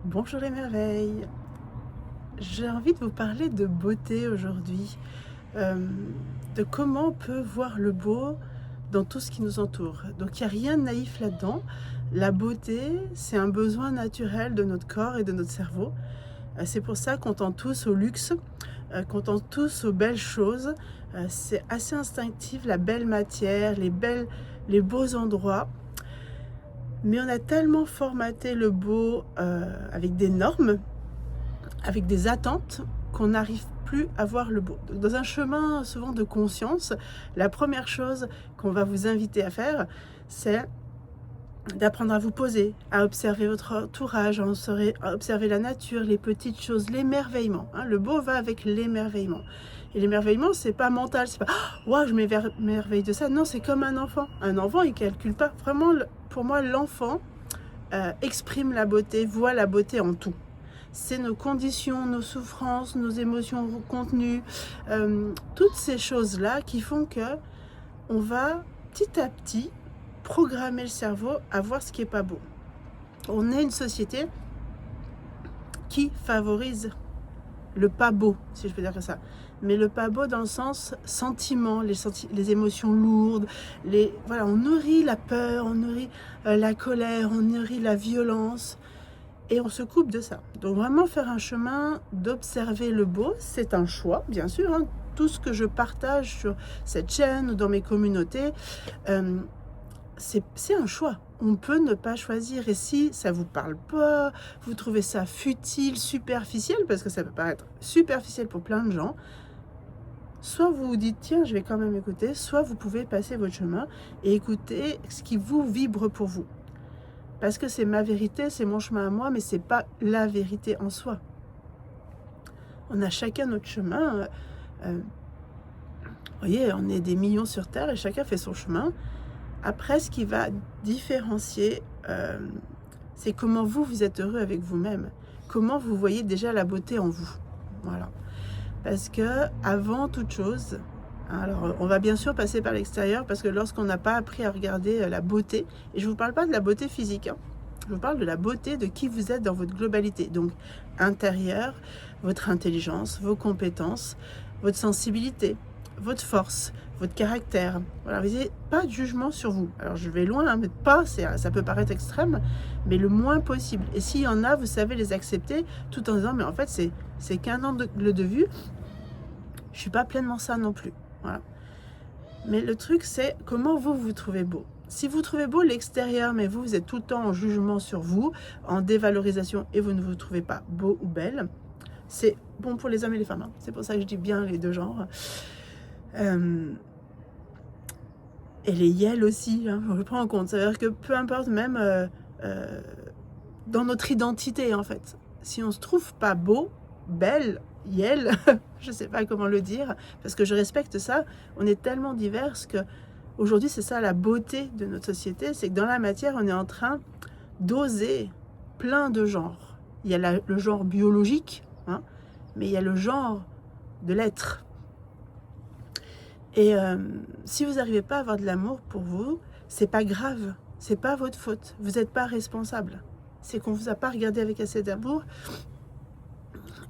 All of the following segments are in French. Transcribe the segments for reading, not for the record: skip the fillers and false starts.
Bonjour les merveilles. J'ai envie de vous parler de beauté aujourd'hui, euh, de comment on peut voir le beau dans tout ce qui nous entoure. Donc il n'y a rien de naïf là-dedans. La beauté, c'est un besoin naturel de notre corps et de notre cerveau. C'est pour ça qu'on tend tous au luxe, qu'on tend tous aux belles choses. C'est assez instinctif, la belle matière, les beaux endroits. Mais on a tellement formaté le beau avec des normes, avec des attentes, qu'on n'arrive plus à voir le beau. Dans un chemin souvent de conscience, la première chose qu'on va vous inviter à faire, c'est d'apprendre à vous poser, à observer votre entourage, à observer la nature, les petites choses, l'émerveillement. Le beau va avec l'émerveillement. Et l'émerveillement, c'est pas mental, c'est pas waouh, je m'émerveille de ça. Non, c'est comme un enfant. Un enfant, il calcule pas. Vraiment, pour moi, l'enfant exprime la beauté, voit la beauté en tout. C'est nos conditions, nos souffrances, nos émotions contenues, toutes ces choses-là qui font que on va petit à petit programmer le cerveau à voir ce qui est pas beau. On est une société qui favorise le pas beau, si je peux dire que ça. Mais le pas beau dans le sens sentiment, les émotions lourdes, voilà, on nourrit la peur, on nourrit la colère, on nourrit la violence. Et on se coupe de ça. Donc vraiment faire un chemin d'observer le beau, c'est un choix, bien sûr. Tout ce que je partage sur cette chaîne ou dans mes communautés, c'est un choix. On peut ne pas choisir. Et si ça ne vous parle pas, vous trouvez ça futile, superficiel, parce que ça peut paraître superficiel pour plein de gens, soit vous vous dites tiens, je vais quand même écouter, soit vous pouvez passer votre chemin et écouter ce qui vous vibre pour vous. Parce que c'est ma vérité, c'est mon chemin à moi, mais c'est pas la vérité en soi. On a chacun notre chemin. Vous voyez, on est des millions sur Terre et chacun fait son chemin. Après, ce qui va différencier, c'est comment vous êtes heureux avec vous-même. Comment vous voyez déjà la beauté en vous. Voilà. Parce que avant toute chose, alors on va bien sûr passer par l'extérieur parce que lorsqu'on n'a pas appris à regarder la beauté, et je ne vous parle pas de la beauté physique, je vous parle de la beauté de qui vous êtes dans votre globalité, donc intérieur, votre intelligence, vos compétences, votre sensibilité, votre force, votre caractère. Voilà, vous n'avez pas de jugement sur vous. Alors je vais loin, mais pas, ça peut paraître extrême, mais le moins possible. Et s'il y en a, vous savez les accepter tout en disant, mais en fait c'est qu'un angle de vue, je ne suis pas pleinement ça non plus. Voilà. Mais le truc, c'est comment vous trouvez beau. Si vous trouvez beau l'extérieur, mais vous êtes tout le temps en jugement sur vous, en dévalorisation, et vous ne vous trouvez pas beau ou belle, c'est bon pour les hommes et les femmes. C'est pour ça que je dis bien les deux genres. Et les yels aussi, je prends en compte. C'est-à-dire que peu importe, même dans notre identité, en fait, si on ne se trouve pas beau, belle, yel, je ne sais pas comment le dire, parce que je respecte ça, on est tellement divers que aujourd'hui, c'est ça la beauté de notre société, c'est que dans la matière, on est en train d'oser plein de genres. Il y a le genre biologique, mais il y a le genre de l'être. Et si vous n'arrivez pas à avoir de l'amour pour vous, c'est pas grave, c'est pas votre faute, vous n'êtes pas responsable. C'est qu'on vous a pas regardé avec assez d'amour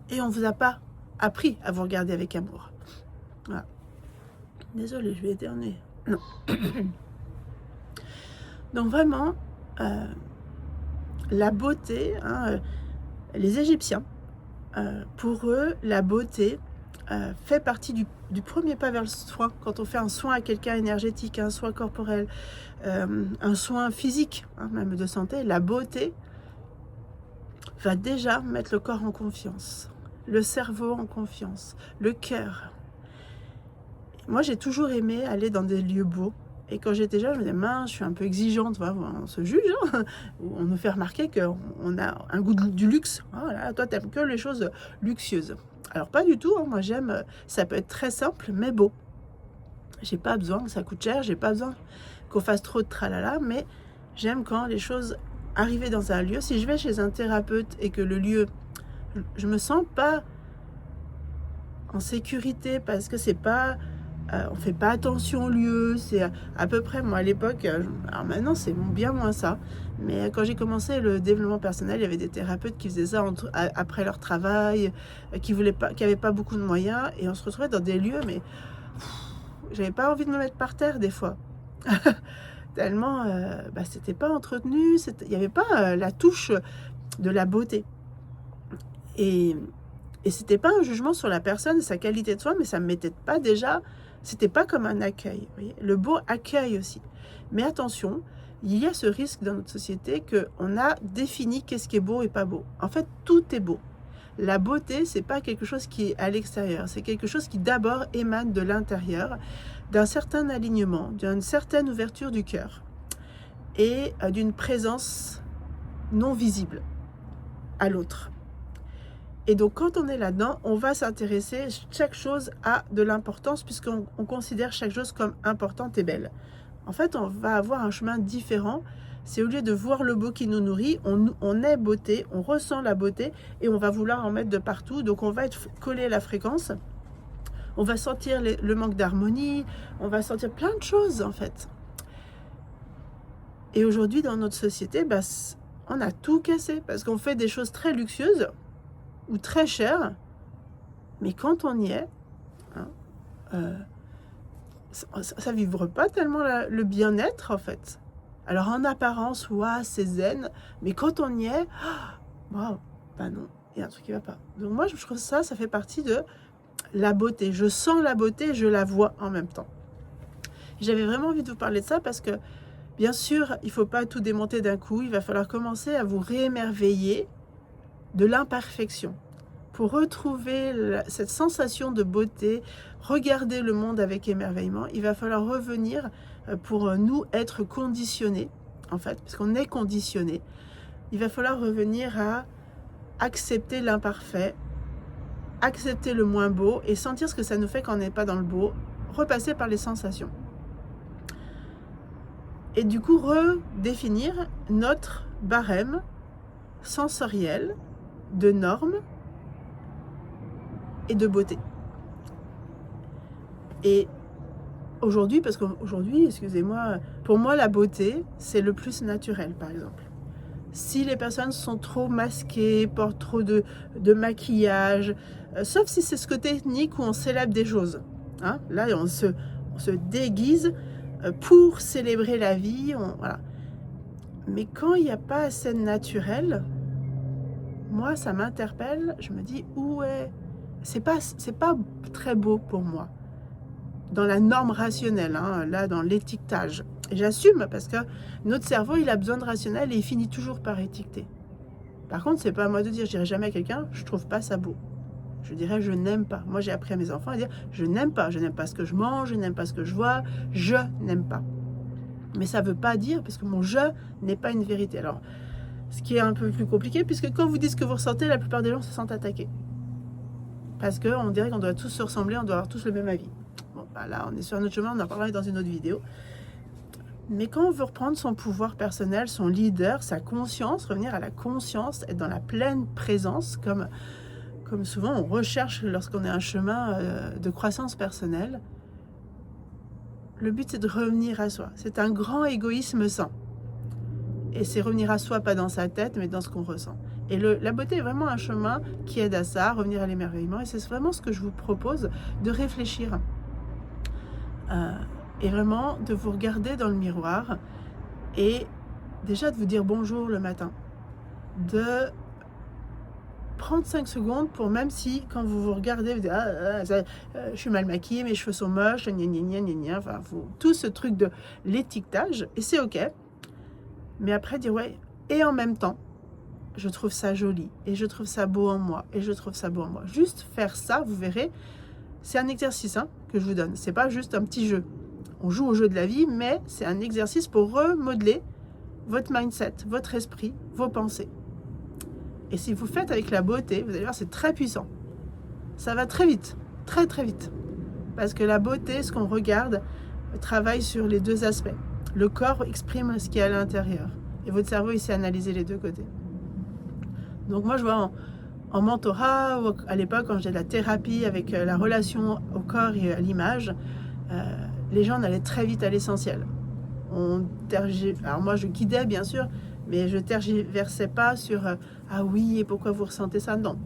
et on vous a pas appris à vous regarder avec amour. Voilà. Désolée, je vais éternuer. Non. Donc vraiment, la beauté, les Égyptiens, pour eux, la beauté fait partie du premier pas vers le soin. Quand on fait un soin à quelqu'un énergétique, un soin corporel, un soin physique, même de santé, la beauté va déjà mettre le corps en confiance, le cerveau en confiance, le cœur. Moi, j'ai toujours aimé aller dans des lieux beaux. Et quand j'étais jeune, je me disais, mince, je suis un peu exigeante, on se juge, on nous fait remarquer qu'on a un goût du luxe. Voilà, toi, t'aimes que les choses luxueuses. Alors, pas du tout, moi j'aime, ça peut être très simple, mais beau. J'ai pas besoin que ça coûte cher, j'ai pas besoin qu'on fasse trop de tralala, mais j'aime quand les choses arrivent dans un lieu. Si je vais chez un thérapeute et que le lieu, je me sens pas en sécurité parce que c'est pas on fait pas attention aux lieux, c'est à peu près, moi à l'époque, alors maintenant c'est bien moins ça, mais quand j'ai commencé le développement personnel, il y avait des thérapeutes qui faisaient ça après leur travail, qui avaient pas beaucoup de moyens, et on se retrouvait dans des lieux, mais j'avais pas envie de me mettre par terre des fois. Tellement c'était pas entretenu, il n'y avait pas la touche de la beauté. Et c'était pas un jugement sur la personne et sa qualité de soin, mais ça me mettait pas déjà, c'était pas comme un accueil. Vous voyez, le beau accueille aussi. Mais attention, il y a ce risque dans notre société qu'on a défini qu'est-ce qui est beau et pas beau. En fait, tout est beau. La beauté, c'est pas quelque chose qui est à l'extérieur, c'est quelque chose qui d'abord émane de l'intérieur, d'un certain alignement, d'une certaine ouverture du cœur et d'une présence non visible à l'autre. Et donc quand on est là-dedans, on va s'intéresser, chaque chose a de l'importance puisqu'on considère chaque chose comme importante et belle. En fait, on va avoir un chemin différent. C'est au lieu de voir le beau qui nous nourrit, on est beauté, on ressent la beauté et on va vouloir en mettre de partout. Donc on va être collé à la fréquence, on va sentir le manque d'harmonie, on va sentir plein de choses en fait. Et aujourd'hui dans notre société, on a tout cassé parce qu'on fait des choses très luxueuses ou très chères, mais quand on y est, ça vibre pas tellement le bien-être en fait. Alors en apparence, c'est zen, mais quand on y est, non, il y a un truc qui va pas. Donc moi je trouve ça fait partie de la beauté. Je sens la beauté, je la vois en même temps. J'avais vraiment envie de vous parler de ça parce que bien sûr, il ne faut pas tout démonter d'un coup, il va falloir commencer à vous réémerveiller de l'imperfection pour retrouver cette sensation de beauté, regarder le monde avec émerveillement. Il va falloir revenir pour nous être conditionnés, en fait, parce qu'on est conditionnés. Il va falloir revenir à accepter l'imparfait, accepter le moins beau et sentir ce que ça nous fait quand on n'est pas dans le beau, repasser par les sensations. Et du coup, redéfinir notre barème sensoriel de normes et de beauté. Et aujourd'hui, parce qu'aujourd'hui, excusez-moi, pour moi, la beauté, c'est le plus naturel, par exemple. Si les personnes sont trop masquées, portent trop de maquillage, sauf si c'est ce côté ethnique où on célèbre des choses. Hein, là, on se déguise pour célébrer la vie. Voilà. Mais quand il n'y a pas assez de naturel, moi, ça m'interpelle. Je me dis, où est... C'est pas très beau pour moi. Dans la norme rationnelle, hein, là, dans l'étiquetage. J'assume parce que notre cerveau, il a besoin de rationnel et il finit toujours par étiqueter. Par contre, c'est pas à moi de dire, je dirais jamais à quelqu'un, je trouve pas ça beau. Je dirais, je n'aime pas. Moi, j'ai appris à mes enfants à dire, je n'aime pas ce que je mange, je n'aime pas ce que je vois, je n'aime pas. Mais ça veut pas dire, parce que mon je n'est pas une vérité. Alors, ce qui est un peu plus compliqué, puisque quand vous dites ce que vous ressentez, la plupart des gens se sentent attaqués. Parce qu'on dirait qu'on doit tous se ressembler, on doit avoir tous le même avis. Bon, là, on est sur un autre chemin, on en parlera dans une autre vidéo. Mais quand on veut reprendre son pouvoir personnel, son leader, sa conscience, revenir à la conscience, être dans la pleine présence, comme souvent on recherche lorsqu'on est un chemin de croissance personnelle, le but c'est de revenir à soi. C'est un grand égoïsme sain. Et c'est revenir à soi, pas dans sa tête, mais dans ce qu'on ressent. Et la beauté est vraiment un chemin qui aide à ça, à revenir à l'émerveillement. Et c'est vraiment ce que je vous propose de réfléchir. Et vraiment de vous regarder dans le miroir et déjà de vous dire bonjour le matin. De prendre 5 secondes pour, même si quand vous vous regardez, vous dites je suis mal maquillée, mes cheveux sont moches, enfin, tout ce truc de l'étiquetage, et c'est ok. Mais après dire et en même temps, je trouve ça joli, et je trouve ça beau en moi, et je trouve ça beau en moi. Juste faire ça, vous verrez, c'est un exercice que je vous donne. C'est pas juste un petit jeu. On joue au jeu de la vie, mais c'est un exercice pour remodeler votre mindset, votre esprit, vos pensées. Et si vous faites avec la beauté, vous allez voir, c'est très puissant. Ça va très vite, très très vite. Parce que la beauté, ce qu'on regarde, travaille sur les deux aspects. Le corps exprime ce qui est à l'intérieur. Et votre cerveau, il sait analyser les deux côtés. Donc moi, je vois en mentorat, ou à l'époque, quand j'ai de la thérapie avec la relation au corps et à l'image, les gens allaient très vite à l'essentiel. Alors moi je guidais bien sûr, mais je tergiversais pas sur ah oui, et pourquoi vous ressentez ça? Non.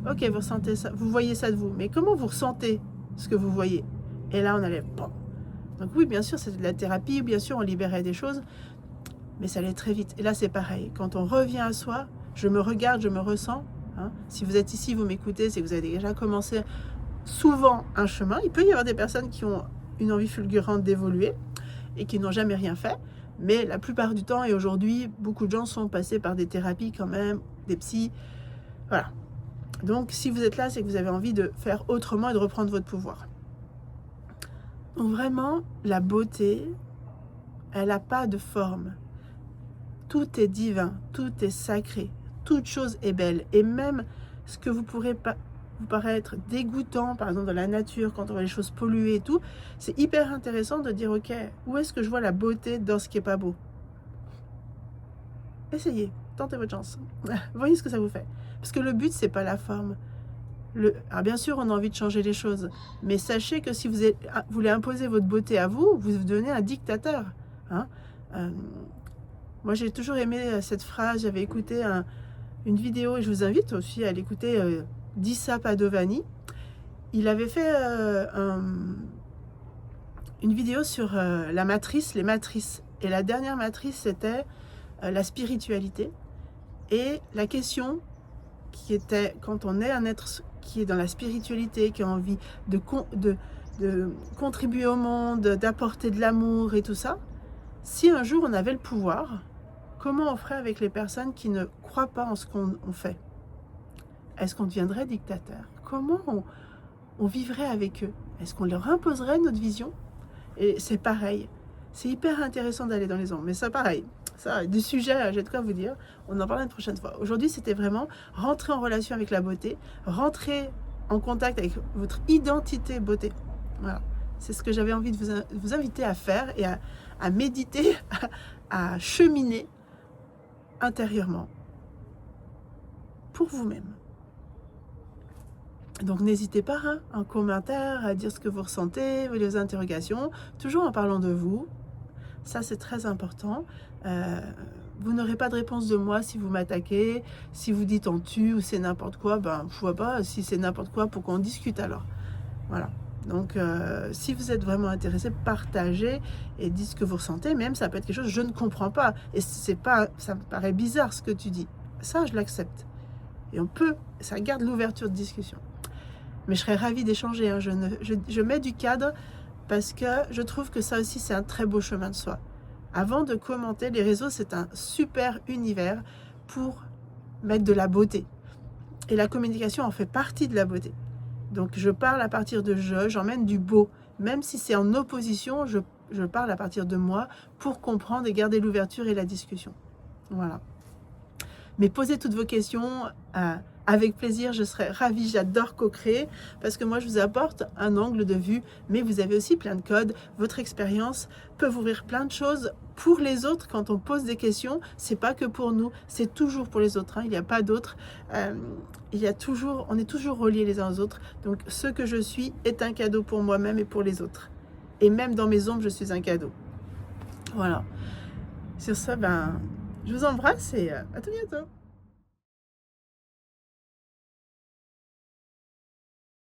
Ok, vous ressentez ça, vous voyez ça de vous, mais comment vous ressentez ce que vous voyez? Et là on allait bon. Donc oui, bien sûr, c'est de la thérapie, bien sûr on libérait des choses, mais ça allait très vite. Et là c'est pareil, quand on revient à soi, je me regarde, je me ressens. Hein. Si vous êtes ici, vous m'écoutez, c'est que vous avez déjà commencé souvent un chemin. Il peut y avoir des personnes qui ont une envie fulgurante d'évoluer et qui n'ont jamais rien fait, mais la plupart du temps, et aujourd'hui, beaucoup de gens sont passés par des thérapies quand même, des psys, voilà. Donc si vous êtes là, c'est que vous avez envie de faire autrement et de reprendre votre pouvoir. Donc vraiment, la beauté, elle n'a pas de forme. Tout est divin, tout est sacré, toute chose est belle, et même ce que vous pourrez pas vous paraître dégoûtant, par exemple dans la nature, quand on voit les choses polluées et tout, c'est hyper intéressant de dire ok, où est-ce que je vois la beauté dans ce qui est pas beau? Essayez, tentez votre chance, voyez ce que ça vous fait. Parce que le but, c'est pas la forme. Alors bien sûr, on a envie de changer les choses, mais sachez que si vous voulez imposer votre beauté à vous, vous devenez un dictateur. Hein. Moi, j'ai toujours aimé cette phrase, j'avais écouté une vidéo, et je vous invite aussi à l'écouter, d'Issa Padovani. Il avait fait une vidéo sur la matrice, les matrices. Et la dernière matrice, c'était la spiritualité. Et la question qui était, quand on est un être qui est dans la spiritualité, qui a envie de contribuer au monde, d'apporter de l'amour et tout ça, si un jour on avait le pouvoir, comment on ferait avec les personnes qui ne croient pas en ce qu'on fait? Est-ce qu'on deviendrait dictateur? Comment on vivrait avec eux? Est-ce qu'on leur imposerait notre vision? Et c'est pareil. C'est hyper intéressant d'aller dans les ombres. Mais ça, pareil. Ça, du sujet, j'ai de quoi vous dire. On en parlera une prochaine fois. Aujourd'hui, c'était vraiment rentrer en relation avec la beauté, rentrer en contact avec votre identité beauté. Voilà. C'est ce que j'avais envie de vous inviter à faire et à méditer, à cheminer intérieurement pour vous-même. Donc n'hésitez pas, hein, en commentaire, à dire ce que vous ressentez, vos interrogations, toujours en parlant de vous. Ça, c'est très important. Vous n'aurez pas de réponse de moi si vous m'attaquez, si vous dites on tue ou c'est n'importe quoi. Ben, je vois pas, si c'est n'importe quoi, pour qu'on discute alors. Voilà. Donc, si vous êtes vraiment intéressé, partagez et dites ce que vous ressentez. Même, ça peut être quelque chose, je ne comprends pas. Et c'est pas, ça me paraît bizarre ce que tu dis. Ça, je l'accepte. Et on peut, ça garde l'ouverture de discussion. Mais je serais ravie d'échanger. Hein. Je mets du cadre parce que je trouve que ça aussi, c'est un très beau chemin de soi. Avant de commenter, les réseaux, c'est un super univers pour mettre de la beauté. Et la communication en fait partie de la beauté. Donc, je parle à partir de j'emmène du beau. Même si c'est en opposition, je parle à partir de moi pour comprendre et garder l'ouverture et la discussion. Voilà. Mais posez toutes vos questions avec plaisir, je serais ravie, j'adore co-créer parce que moi je vous apporte un angle de vue, mais vous avez aussi plein de codes, votre expérience peut vous ouvrir plein de choses pour les autres. Quand on pose des questions, c'est pas que pour nous, c'est toujours pour les autres, hein. Il n'y a pas d'autre, on est toujours reliés les uns aux autres, donc ce que je suis est un cadeau pour moi-même et pour les autres, et même dans mes ombres je suis un cadeau. Voilà, sur ça, je vous embrasse et à tout bientôt.